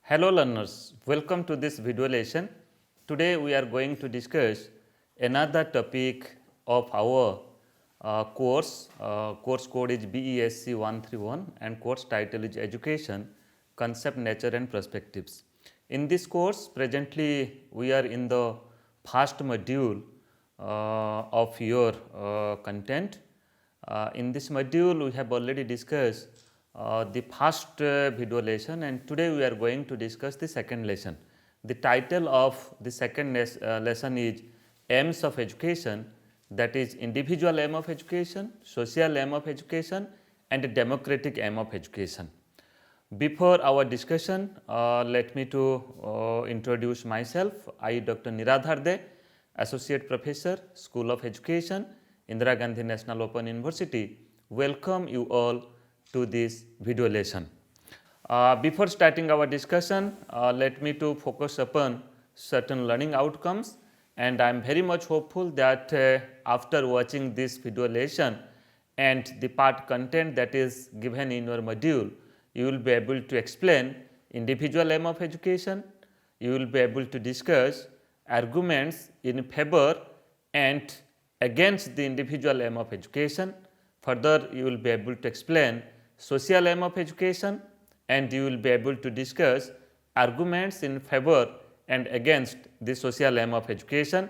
Hello learners, welcome to this video lesson. Today we are going to discuss another topic of our course. Course code is BESC 131 and course title is Education, Concept, Nature and Perspectives. In this course, presently we are in the first module of your content. In this module, we have already discussed the first video lesson, and today we are going to discuss the second lesson. The title of the second lesson is Aims of Education, that is individual aim of education, social aim of education and democratic aim of education. Before our discussion, let me to introduce myself. I Dr. Niradhar De, Associate Professor, School of Education, Indira Gandhi National Open University. Welcome you all to this video lesson. Before starting our discussion, let me to focus upon certain learning outcomes, and I am very much hopeful that after watching this video lesson and the part content that is given in your module, you will be able to explain individual aim of education, you will be able to discuss arguments in favor and against the individual aim of education. Further, you will be able to explain social aim of education, and you will be able to discuss arguments in favor and against the social aim of education.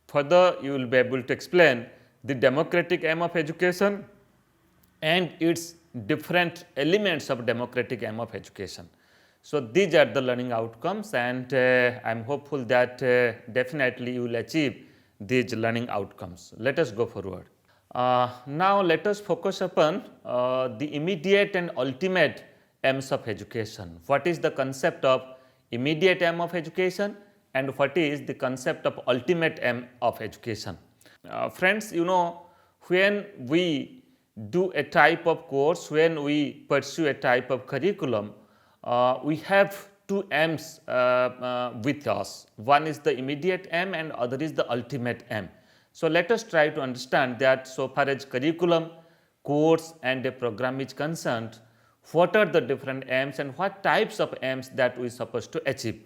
Further, you will be able to explain the democratic aim of education and its different elements of democratic aim of education. So, these are the learning outcomes, and I am hopeful that definitely you will achieve these learning outcomes. Let us go forward. Now, let us focus upon the immediate and ultimate aims of education. What is the concept of immediate aim of education and what is the concept of ultimate aim of education? Friends, you know, when we do a type of course, when we pursue a type of curriculum, we have two aims with us. One is the immediate aim and other is the ultimate aim. So, let us try to understand that so far as curriculum, course and a program is concerned, what are the different aims and what types of aims that we are supposed to achieve.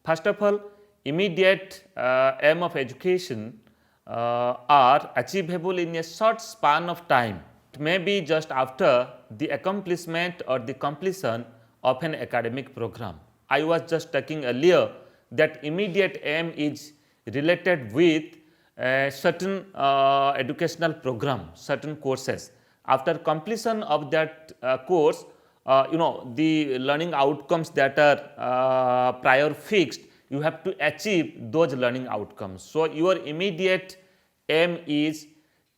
First of all, immediate aim of education are achievable in a short span of time. It may be just after the accomplishment or the completion of an academic program. I was just talking earlier that immediate aim is related with certain educational program, certain courses. After completion of that course, the learning outcomes that are prior fixed, you have to achieve those learning outcomes. So, your immediate aim is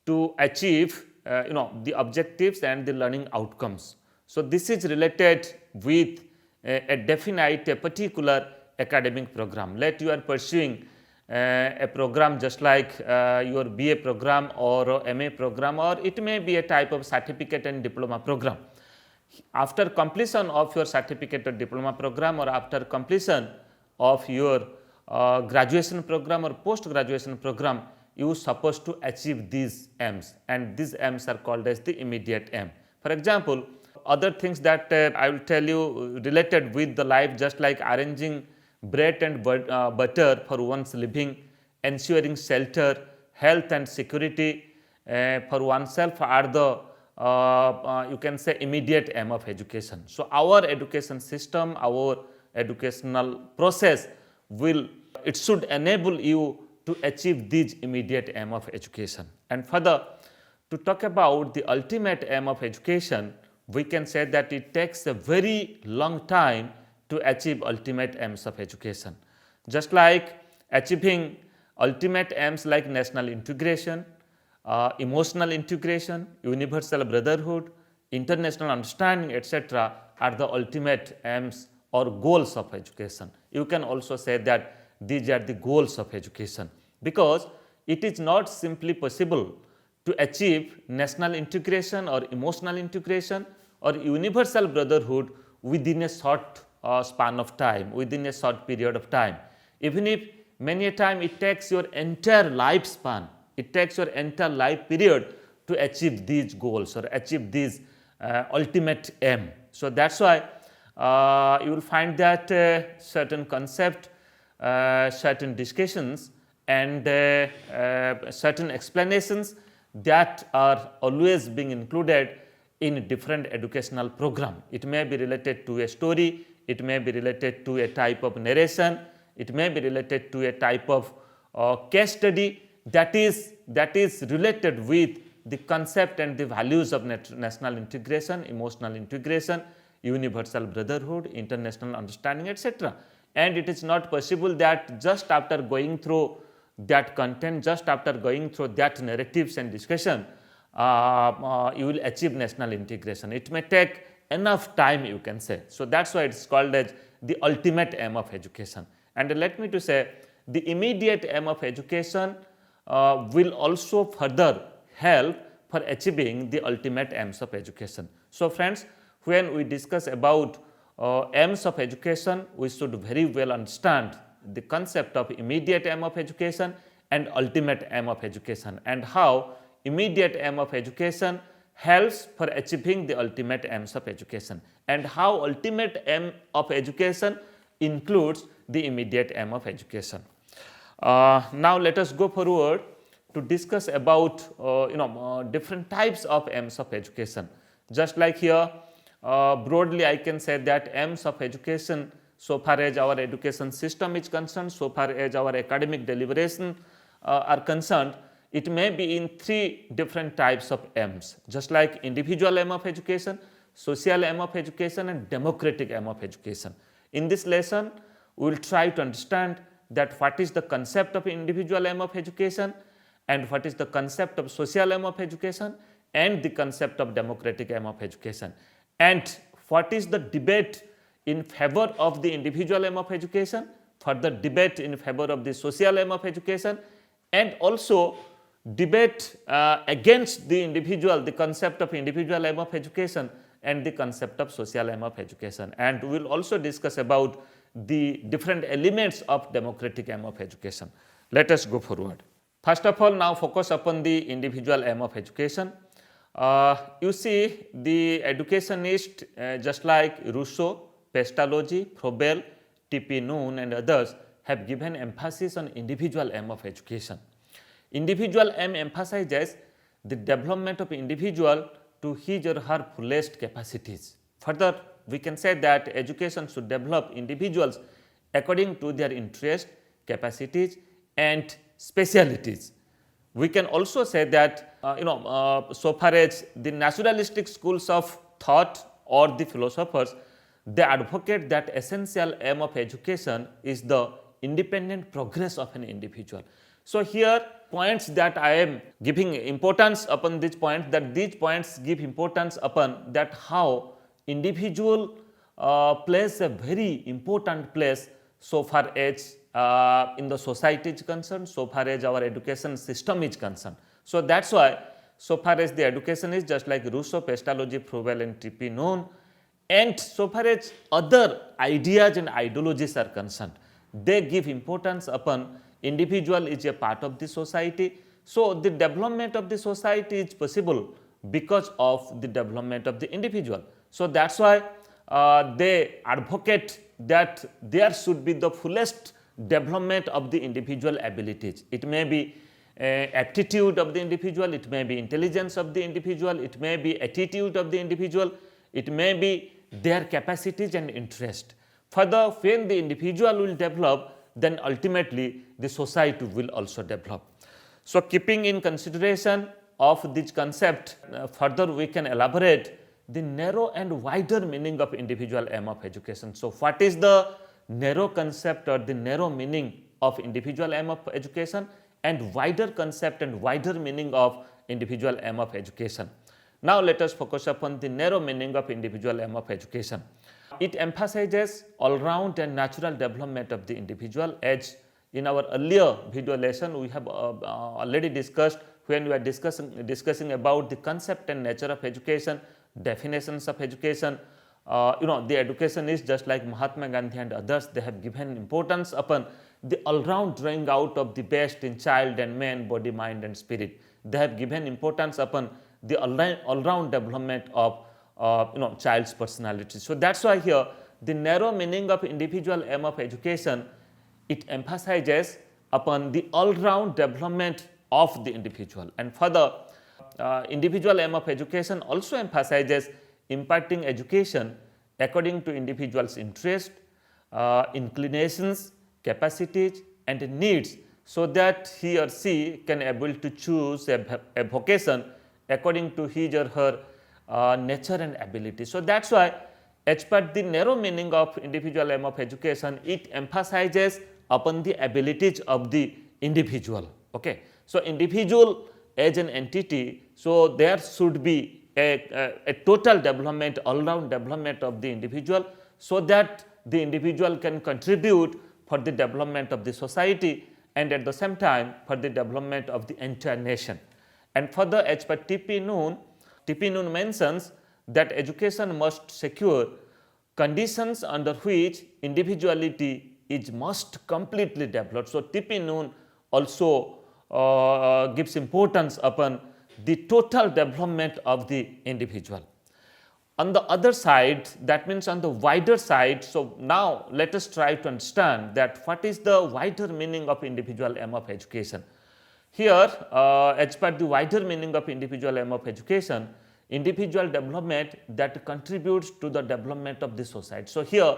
to achieve the objectives and the learning outcomes. So, this is related with a definite, a particular academic program. Let you are pursuing a program just like your BA program or MA program, or it may be a type of certificate and diploma program. After completion of your certificate or diploma program or after completion of your graduation program or post graduation program, you are supposed to achieve these aims, and these aims are called as the immediate aim. For example, other things that I will tell you related with the life, just like arranging bread and butter for one's living, ensuring shelter, health and security for oneself are the you can say immediate aim of education. So, our education system, our educational process it should enable you to achieve these immediate aim of education. And further, to talk about the ultimate aim of education, we can say that it takes a very long time to achieve ultimate aims of education. Just like achieving ultimate aims like national integration, emotional integration, universal brotherhood, international understanding, etc. are the ultimate aims or goals of education. You can also say that these are the goals of education, because it is not simply possible to achieve national integration or emotional integration or universal brotherhood within a short span of time, within a short period of time. Even if many a time it takes your entire lifespan, it takes your entire life period to achieve these goals or achieve these ultimate aim. So, that is why you will find that certain concept, certain discussions and certain explanations that are always being included in different educational program. It may be related to a story, it may be related to a type of narration, it may be related to a type of case study that is related with the concept and the values of national integration, emotional integration, universal brotherhood, international understanding, etc. And it is not possible that just after going through that content, just after going through that narratives and discussion, you will achieve national integration. It may take enough time, you can say. So that's why it's called as the ultimate aim of education. And let me to say, the immediate aim of education will also further help for achieving the ultimate aims of education. So friends, when we discuss about aims of education, we should very well understand the concept of immediate aim of education and ultimate aim of education, and how immediate aim of education helps for achieving the ultimate aims of education, and how ultimate aim of education includes the immediate aim of education. Now let us go forward to discuss about different types of aims of education. Just like here, broadly I can say that aims of education, so far as our education system is concerned, so far as our academic deliberation are concerned, it may be in three different types of aims, just like individual aim of education, social aim of education and democratic aim of education. In this lesson, we will try to understand that what is the concept of individual aim of education and what is the concept of social aim of education and the concept of democratic aim of education, and what is the debate in favor of the individual aim of education, further debate in favor of the social aim of education, and also debate against the individual, the concept of individual aim of education and the concept of social aim of education. And we will also discuss about the different elements of democratic aim of education. Let us go forward. First of all, now focus upon the individual aim of education. You see, the educationist just like Rousseau, Pestalozzi, Froebel, T.P. Noon and others have given emphasis on individual aim of education. Individual aim emphasizes the development of individual to his or her fullest capacities. Further, we can say that education should develop individuals according to their interest, capacities and specialities. We can also say that so far as the naturalistic schools of thought or the philosophers, they advocate that essential aim of education is the independent progress of an individual. So here points that I am giving importance upon these points, that these points give importance upon that how individual plays a very important place so far as in the society is concerned, so far as our education system is concerned. So that's why so far as the education is, just like Rousseau, Pestalozzi, Froebel and T.P. Noon, and so far as other ideas and ideologies are concerned, they give importance upon individual is a part of the society. So the development of the society is possible because of the development of the individual. So that's why they advocate that there should be the fullest development of the individual abilities. It may be aptitude of the individual, it may be intelligence of the individual, it may be attitude of the individual, it may be their capacities and interest. Further, when the individual will develop, then ultimately the society will also develop. So keeping in consideration of this concept, further we can elaborate the narrow and wider meaning of individual aim of education. So what is the narrow concept or the narrow meaning of individual aim of education and wider concept and wider meaning of individual aim of education? Now let us focus upon the narrow meaning of individual aim of education. It emphasizes all-round and natural development of the individual, as in our earlier video lesson we have already discussed when we are discussing about the concept and nature of education, definitions of education. The education is just like Mahatma Gandhi and others, they have given importance upon the all-round drawing out of the best in child and man, body, mind and spirit. They have given importance upon the all-round development of child's personality. So that's why here the narrow meaning of individual aim of education, it emphasizes upon the all-round development of the individual. And further, individual aim of education also emphasizes imparting education according to individual's interest, inclinations, capacities and needs, so that he or she can able to choose a vocation according to his or her nature and ability. So that's why, as per the narrow meaning of individual aim of education, it emphasizes upon the abilities of the individual. Okay. So individual as an entity, so there should be a total development, all-round development of the individual, so that the individual can contribute for the development of the society and at the same time for the development of the entire nation. And further, as per T.P. Noon mentions that education must secure conditions under which individuality is most completely developed. So T.P. Noon also gives importance upon the total development of the individual. On the other side, that means on the wider side, so now let us try to understand that what is the wider meaning of individual aim of education. Here, as per the wider meaning of individual aim of education, individual development that contributes to the development of the society. So here,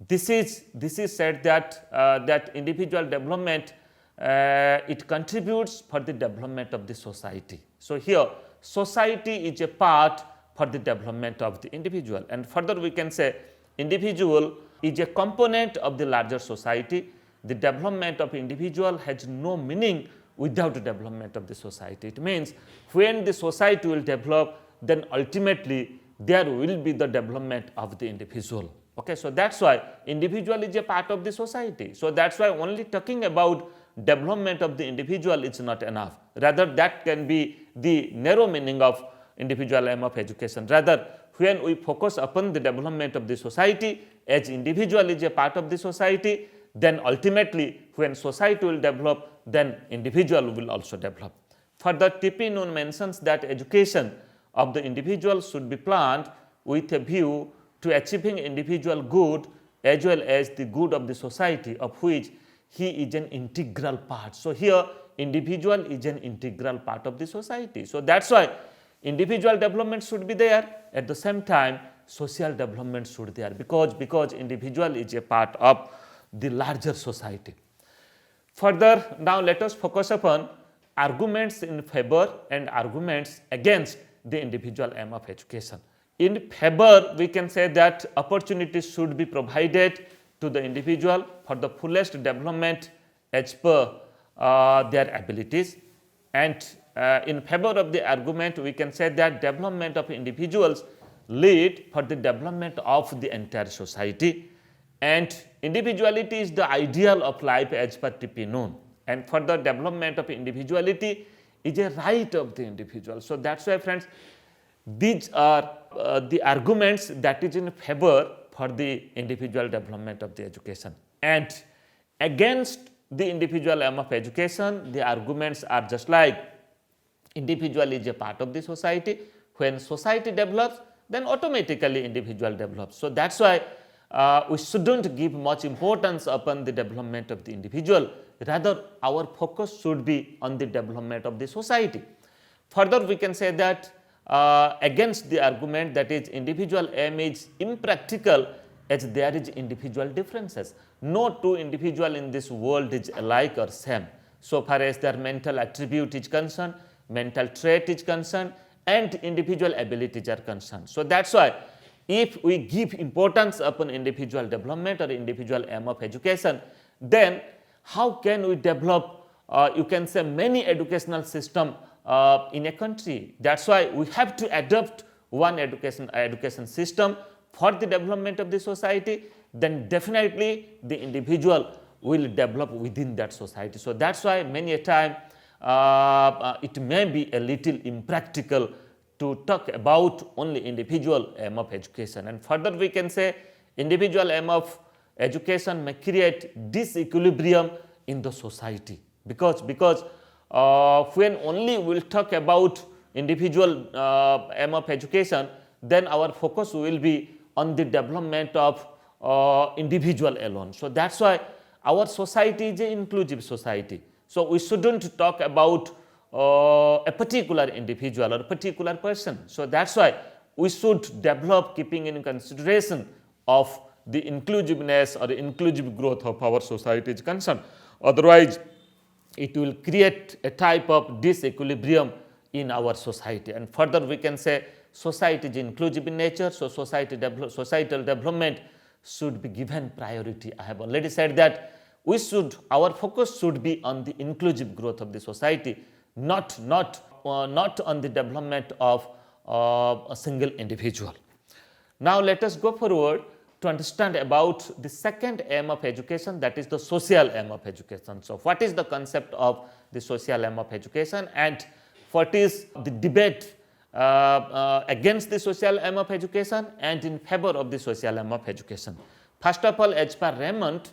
this is said that that individual development it contributes for the development of the society. So here, society is a part for the development of the individual, and further we can say individual is a component of the larger society. The development of individual has no meaning without the development of the society. It means when the society will develop, then ultimately there will be the development of the individual. Okay, so that's why individual is a part of the society. So that's why only talking about development of the individual is not enough. Rather, that can be the narrow meaning of individual aim of education. Rather, when we focus upon the development of the society, as individual is a part of the society, then ultimately when society will develop, then individual will also develop. Further, T.P. Noon mentions that education of the individual should be planned with a view to achieving individual good as well as the good of the society, of which he is an integral part. So here individual is an integral part of the society. So that's why individual development should be there, at the same time social development should be there, because individual is a part of the larger society. Further, now let us focus upon arguments in favor and arguments against the individual aim of education. In favor, we can say that opportunities should be provided to the individual for the fullest development as per their abilities, and in favor of the argument, we can say that development of individuals lead for the development of the entire society, and individuality is the ideal of life as per T.P. Noon, and for the development of individuality is a right of the individual. So that's why, friends, these are the arguments that is in favor for the individual development of the education, and against the individual aim of education, the arguments are just like individual is a part of the society. When society develops, then automatically individual develops. So that's why we shouldn't give much importance upon the development of the individual. Rather, our focus should be on the development of the society. Further, we can say that against the argument, that is individual aim is impractical as there is individual differences. No two individual in this world is alike or same, so far as their mental attribute is concerned, mental trait is concerned, and individual abilities are concerned. So that's why if we give importance upon individual development or individual aim of education, then how can we develop you can say many educational system in a country? That's why we have to adopt one education system for the development of the society. Then definitely the individual will develop within that society. So that's why many a time it may be a little impractical to talk about only individual aim of education. And further, we can say individual aim of education may create disequilibrium in the society, because when only we will talk about individual aim of education, then our focus will be on the development of individual alone. So that's why our society is an inclusive society. So we shouldn't talk about a particular individual or a particular person. So that's why we should develop keeping in consideration of the inclusiveness or the inclusive growth of our society is concerned. Otherwise, it will create a type of disequilibrium in our society. And further we can say society is inclusive in nature, so societal development should be given priority. I have already said that our focus should be on the inclusive growth of the society, not on the development of a single individual. Now let us go forward to understand about the second aim of education, that is the social aim of education. So what is the concept of the social aim of education, and what is the debate against the social aim of education and in favor of the social aim of education? First of all, as per Raymond,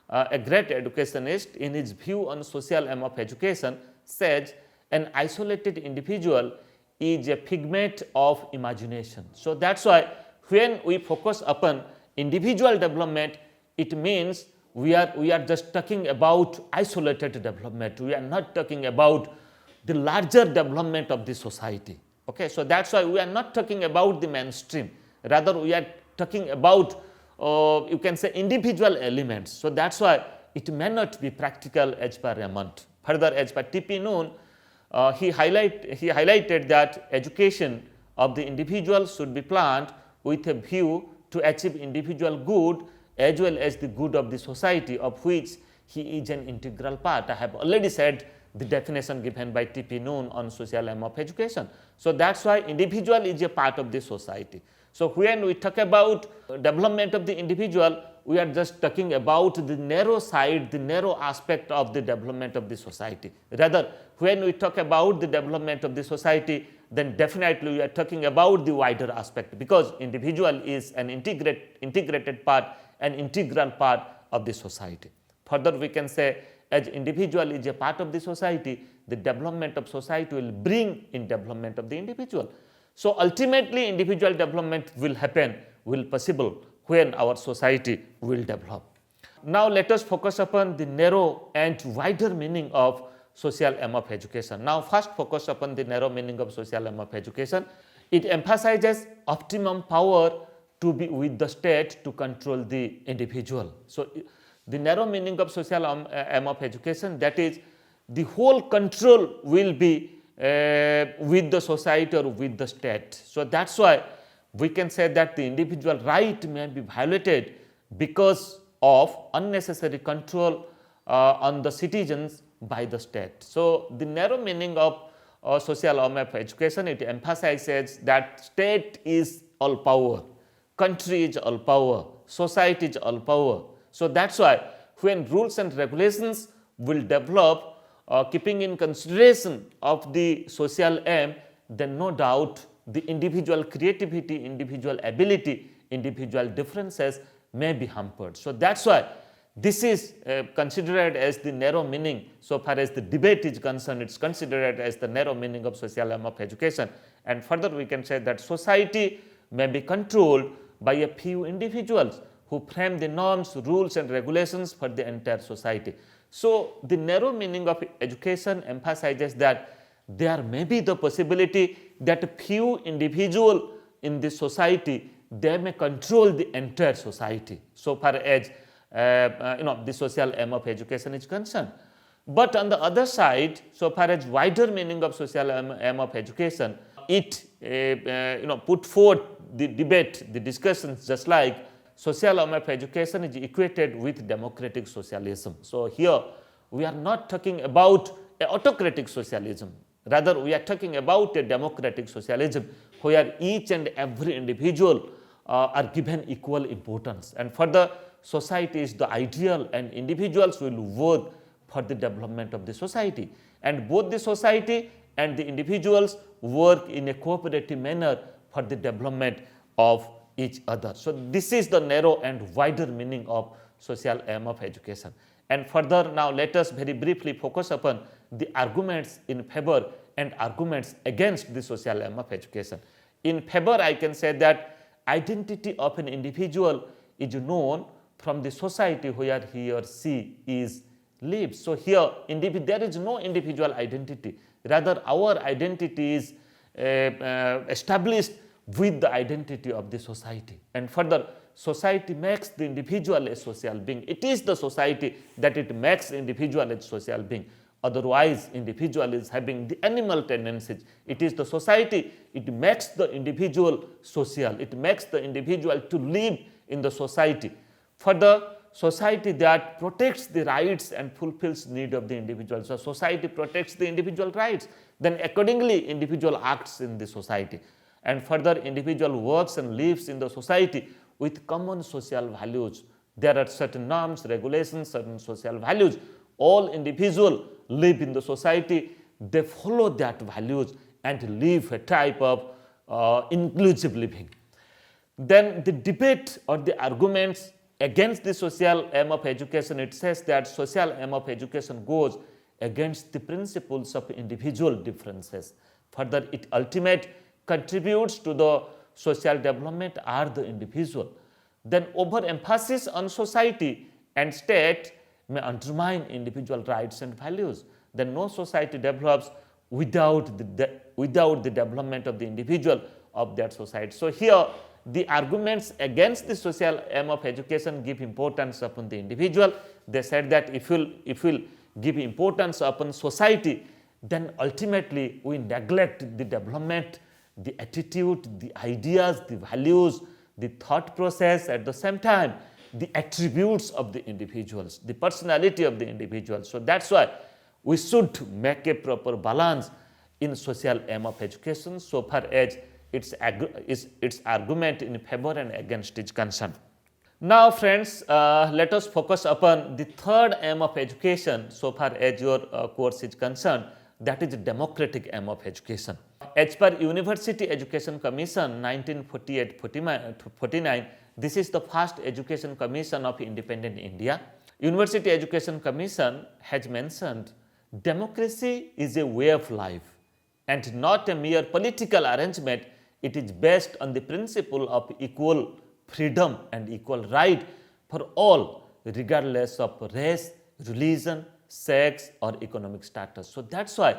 a great educationist, in his view on social aim of education, says an isolated individual is a figment of imagination. So that's why when we focus upon individual development, it means we are just talking about isolated development. We are not talking about the larger development of the society. Okay, so that's why we are not talking about the mainstream. Rather, we are talking about you can say individual elements. So that's why it may not be practical as per Raymond. Further, as per T.P. Noon, he highlighted that education of the individual should be planned with a view to achieve individual good as well as the good of the society, of which he is an integral part. I have already said the definition given by T.P. Noon on social aim of education. So that's why individual is a part of the society. So when we talk about development of the individual, we are just talking about the narrow side, the narrow aspect of the development of the society. Rather, when we talk about the development of the society, then definitely we are talking about the wider aspect, because individual is an integrated part, an integral part of the society. Further, we can say as individual is a part of the society, the development of society will bring in development of the individual. So ultimately individual development will happen, will possible when our society will develop. Now let us focus upon the narrow and wider meaning of social aim of education. Now first focus upon the narrow meaning of social aim of education. It emphasizes optimum power to be with the state to control the individual. So the narrow meaning of social aim of education, that is the whole control will be with the society or with the state. So that's why we can say that the individual right may be violated because of unnecessary control on the citizens by the state. So the narrow meaning of social aim of education, it emphasizes that state is all power, country is all power, society is all power. So that's why when rules and regulations will develop keeping in consideration of the social aim, then no doubt the individual creativity, individual ability, individual differences may be hampered. So that's why this is considered as the narrow meaning. So far as the debate is concerned, it's considered as the narrow meaning of social aim of education. And further we can say that society may be controlled by a few individuals who frame the norms, rules and regulations for the entire society. So the narrow meaning of education emphasizes that there may be the possibility that few individuals in the society, they may control the entire society, so far as the social aim of education is concerned. But on the other side, so far as wider meaning of social aim of education, it put forth the debate, the discussions, just like social aim of education is equated with democratic socialism. So here we are not talking about an autocratic socialism. Rather, we are talking about a democratic socialism where each and every individual are given equal importance. And further, society is the ideal and individuals will work for the development of the society. And both the society and the individuals work in a cooperative manner for the development of each other. So this is the narrow and wider meaning of social aim of education. And further, now let us very briefly focus upon the arguments in favor and arguments against the social aim of education. In favor, I can say that identity of an individual is known from the society where he or she is lives. So here there is no individual identity, rather our identity is established with the identity of the society. And further, society makes the individual a social being. It is the society that it makes individual a social being. Otherwise, individual is having the animal tendencies. It is the society, it makes the individual social. It makes the individual to live in the society. For the society that protects the rights and fulfills need of the individual. So society protects the individual rights, then accordingly individual acts in the society. And further, individual works and lives in the society with common social values. There are certain norms, regulations, certain social values. All individuals live in the society, they follow that values and live a type of inclusive living. Then the debate or the arguments against the social aim of education, it says that social aim of education goes against the principles of individual differences. Further, it ultimately contributes to the social development are the individual. Then overemphasis on society and state may undermine individual rights and values. Then no society develops without the development of the individual of that society. So here the arguments against the social aim of education give importance upon the individual. They said that if we'll give importance upon society, then ultimately we neglect the development, the attitude, the ideas, the values, the thought process, at the same time the attributes of the individuals, the personality of the individuals. So that's why we should make a proper balance in social aim of education so far as its argument in favor and against is concerned. Now friends, let us focus upon the third aim of education so far as your course is concerned, that is democratic aim of education. As per University Education Commission 1948-49, this is the first education commission of independent India. University Education Commission has mentioned democracy is a way of life and not a mere political arrangement. It is based on the principle of equal freedom and equal right for all, regardless of race, religion, sex, or economic status. So that's why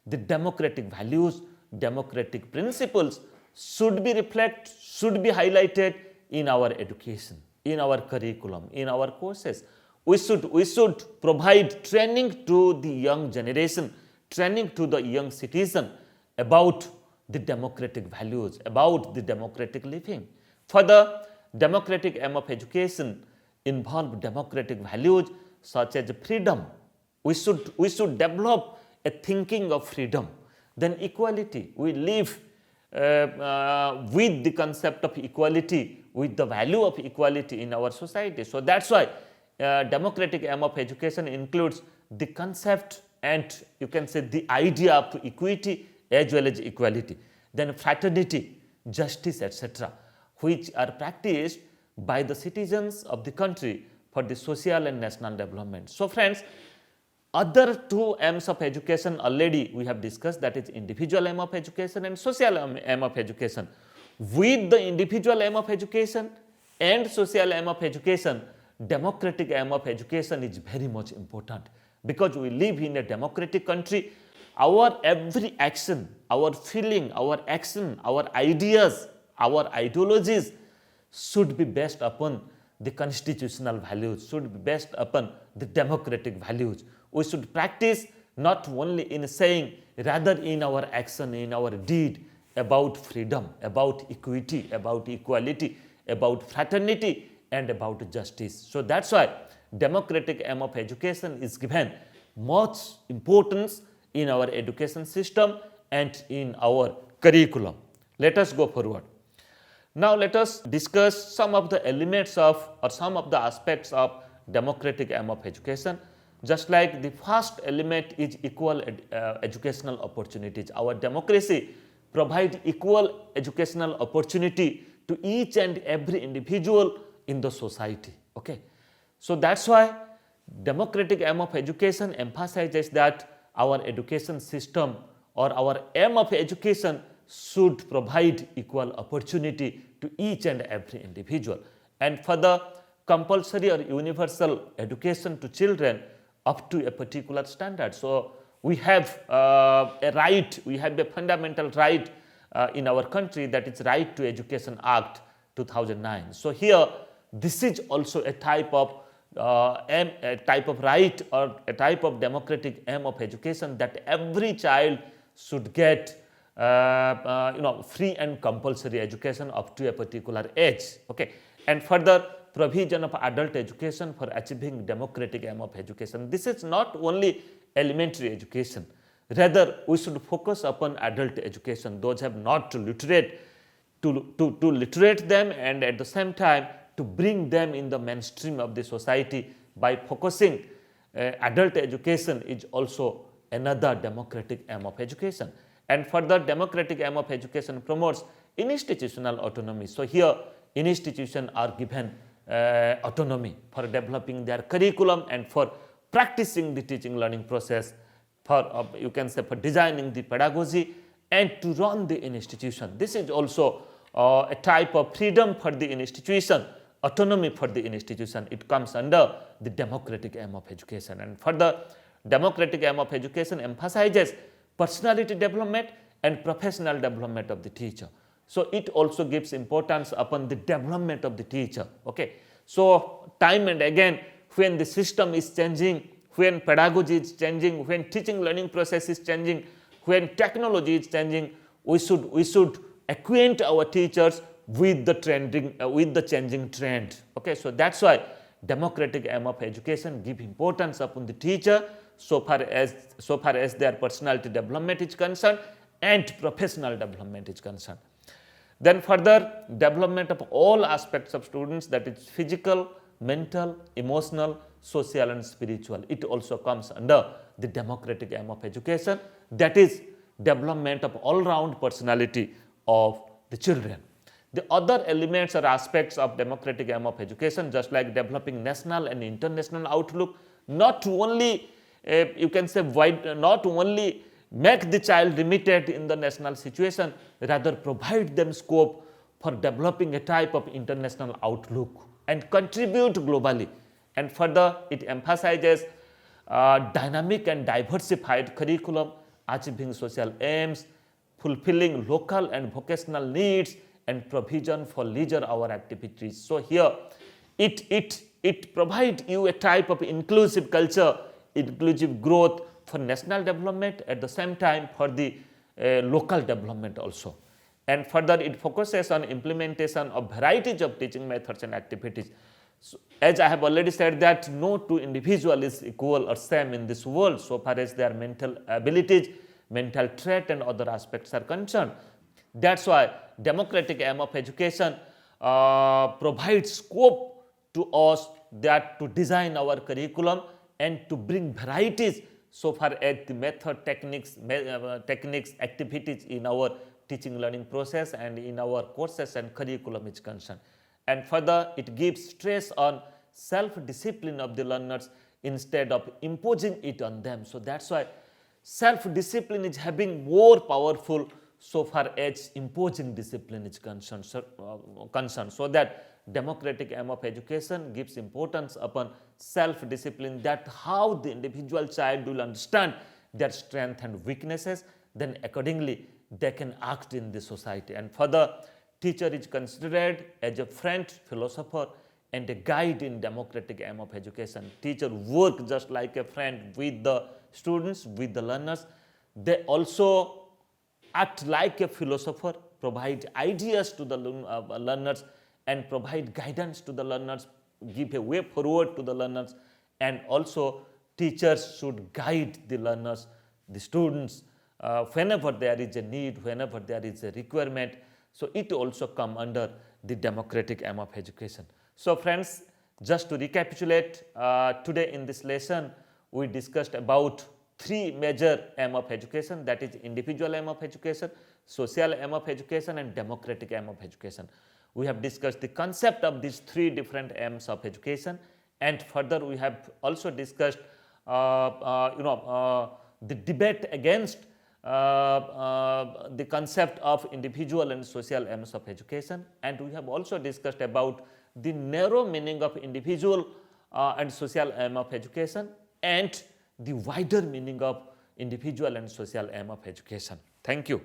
the democratic values, democratic principles should be reflected, should be highlighted in our education, in our curriculum, in our courses. We should provide training to the young generation, training to the young citizen about the democratic values, about the democratic living. For the democratic aim of education involve democratic values such as freedom. We should develop a thinking of freedom. Then equality. We live with the concept of equality, with the value of equality in our society. So that's why democratic aim of education includes the concept and you can say the idea of equity as well as equality. Then fraternity, justice, etc., which are practiced by the citizens of the country for the social and national development. So friends, other two aims of education already we have discussed, that is individual aim of education and social aim of education. With the individual aim of education and social aim of education, democratic aim of education is very much important because we live in a democratic country. Our every action, our feeling, our action, our ideas, our ideologies should be based upon the constitutional values, should be based upon the democratic values. We should practice not only in saying, rather in our action, in our deed, about freedom, about equity, about equality, about fraternity, and about justice. So that's why democratic aim of education is given much importance in our education system and in our curriculum. Let us go forward. Now let us discuss some of the elements of or some of the aspects of democratic aim of education. Just like the first element is equal educational opportunities. Our democracy provides equal educational opportunity to each and every individual in the society. Okay, so that's why democratic aim of education emphasizes that our education system or our aim of education should provide equal opportunity to each and every individual. and further compulsory or universal education to children up to a particular standard. So we have a right, we have a fundamental right in our country, that is Right to Education Act 2009. So here this is also a type of a type of right or a type of democratic aim of education, that every child should get free and compulsory education up to a particular age. Okay, and further provision of adult education for achieving democratic aim of education. This is not only elementary education, rather we should focus upon adult education. Those have not literate to literate them, and at the same time to bring them in the mainstream of the society by focusing adult education is also another democratic aim of education. And further, democratic aim of education promotes institutional autonomy. So here institutions are given autonomy for developing their curriculum and for practicing the teaching learning process, for you can say for designing the pedagogy and to run the institution. This is also a type of freedom for the institution, autonomy for the institution. It comes under the democratic aim of education. And further, democratic aim of education emphasizes personality development and professional development of the teacher. So it also gives importance upon the development of the teacher. Okay, so time and again, when the system is changing, when pedagogy is changing, when teaching learning process is changing, when technology is changing, we should acquaint our teachers with the changing trend. Okay, so that's why democratic aim of education give importance upon the teacher so far as their personality development is concerned and professional development is concerned. Then further, development of all aspects of students, that is physical, mental, emotional, social and spiritual. It also comes under the democratic aim of education, that is development of all-round personality of the children. The other elements or aspects of democratic aim of education, just like developing national and international outlook, not only you can say not only make the child limited in the national situation, rather provide them scope for developing a type of international outlook and contribute globally. And further, it emphasizes dynamic and diversified curriculum, achieving social aims, fulfilling local and vocational needs, and provision for leisure hour activities. So here it provides you a type of inclusive culture, inclusive growth for national development, at the same time for the local development also. And further, it focuses on implementation of varieties of teaching methods and activities. So, as I have already said, that no two individual is equal or same in this world so far as their mental abilities, mental trait and other aspects are concerned. That's why democratic aim of education provides scope to us that to design our curriculum and to bring varieties so far as the method, techniques, activities in our teaching learning process and in our courses and curriculum is concerned. And further, it gives stress on self-discipline of the learners instead of imposing it on them. So that's why self-discipline is having more powerful so far as imposing discipline is concerned. So that democratic aim of education gives importance upon self-discipline, that how the individual child will understand their strengths and weaknesses, then accordingly they can act in the society. And further, teacher is considered as a friend, philosopher and a guide in democratic aim of education. Teacher work just like a friend with the students, with the learners. They also act like a philosopher, provide ideas to the learners and provide guidance to the learners, give a way forward to the learners, and also teachers should guide the learners, the students, whenever there is a need, whenever there is a requirement. So it also come under the democratic aim of education. So friends, just to recapitulate, today in this lesson we discussed about three major aim of education, that is individual aim of education, social aim of education and democratic aim of education. We have discussed the concept of these three different aims of education, and further we have also discussed the debate against the concept of individual and social aims of education, and we have also discussed about the narrow meaning of individual and social aim of education and the wider meaning of individual and social aim of education. Thank you.